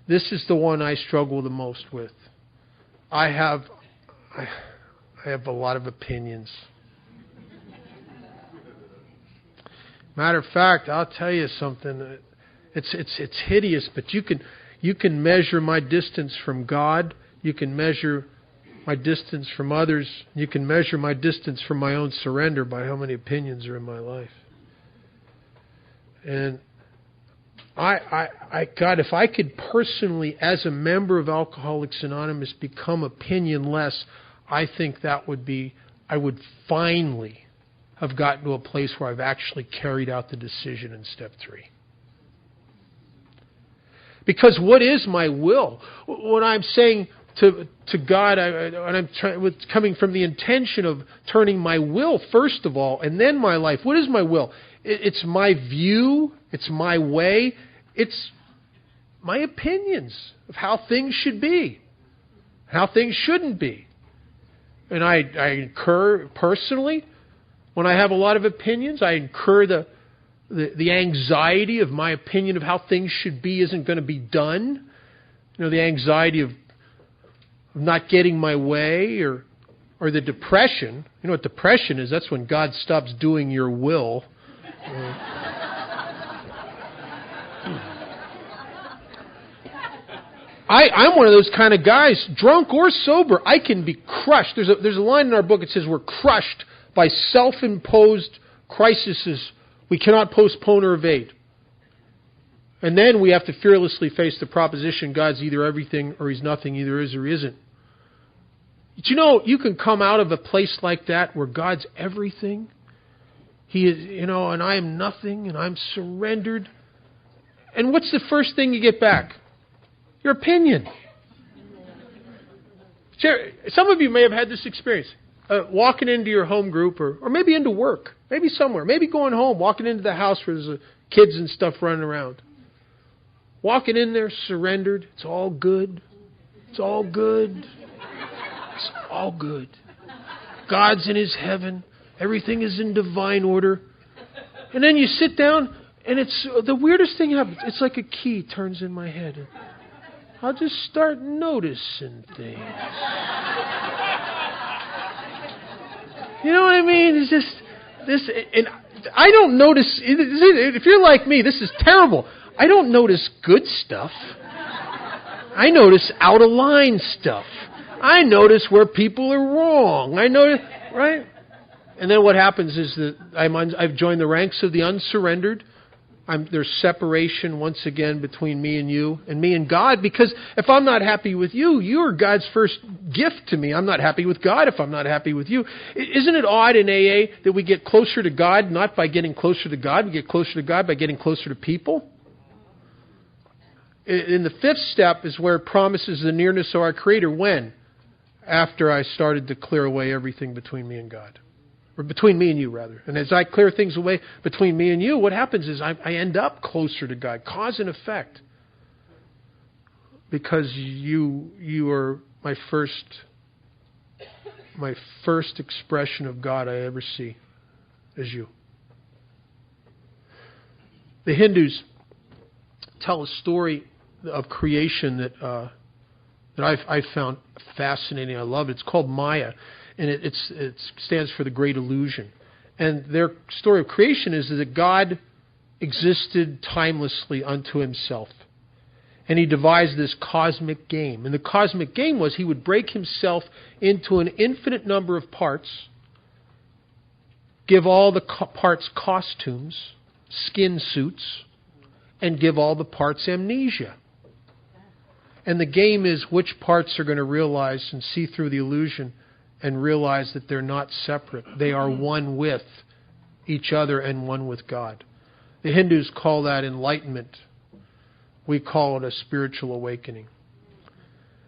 This is the one I struggle the most with. I have a lot of opinions. Matter of fact, I'll tell you something. It's hideous, but you can measure my distance from God. You can measure my distance from others. You can measure my distance from my own surrender by how many opinions are in my life. And God, if I could personally, as a member of Alcoholics Anonymous, become opinionless, I think that would be, I would finally have gotten to a place where I've actually carried out the decision in step 3. Because what is my will? When I'm saying to God, it's coming from the intention of turning my will first of all, and then my life. What is my will? It's my view. It's my way. It's my opinions of how things should be, how things shouldn't be. And I incur personally, when I have a lot of opinions, I incur the anxiety of my opinion of how things should be isn't going to be done. You know, the anxiety of not getting my way, or the depression. You know what depression is? That's when God stops doing your will. I'm one of those kind of guys, drunk or sober. I can be crushed. There's a line in our book that says we're crushed by self-imposed crises we cannot postpone or evade. And then we have to fearlessly face the proposition God's either everything or He's nothing, either is or isn't. But you know, you can come out of a place like that where God's everything. He is, you know, and I am nothing, and I'm surrendered. And what's the first thing you get back? Your opinion. Some of you may have had this experience. Walking into your home group, or maybe into work, maybe somewhere, maybe going home, walking into the house where there's kids and stuff running around. Walking in there, surrendered. It's all good. It's all good. It's all good. God's in His heaven. Everything is in divine order. And then you sit down, and it's the weirdest thing happens. It's like a key turns in my head. I'll just start noticing things. You know what I mean? It's just this, and I don't notice. If you're like me, this is terrible. I don't notice good stuff. I notice out of line stuff. I notice where people are wrong. I notice, right? And then what happens is that I've joined the ranks of the unsurrendered. There's separation once again between me and you and me and God, because if I'm not happy with you, you're God's first gift to me. I'm not happy with God if I'm not happy with you. Isn't it odd in AA that we get closer to God not by getting closer to God, we get closer to God by getting closer to people? In the 5th step is where it promises the nearness of our Creator. When? After I started to clear away everything between me and God. Or between me and you, rather. And as I clear things away between me and you, what happens is I end up closer to God. Cause and effect. Because you are my first expression of God I ever see as you. The Hindus tell a story of creation that I found fascinating. I love it. It's called Maya. And it stands for the Great Illusion. And their story of creation is that God existed timelessly unto Himself. And He devised this cosmic game. And the cosmic game was He would break Himself into an infinite number of parts, give all the parts costumes, skin suits, and give all the parts amnesia. And the game is which parts are going to realize and see through the illusion and realize that they're not separate. They are one with each other and one with God. The Hindus call that enlightenment. We call it a spiritual awakening.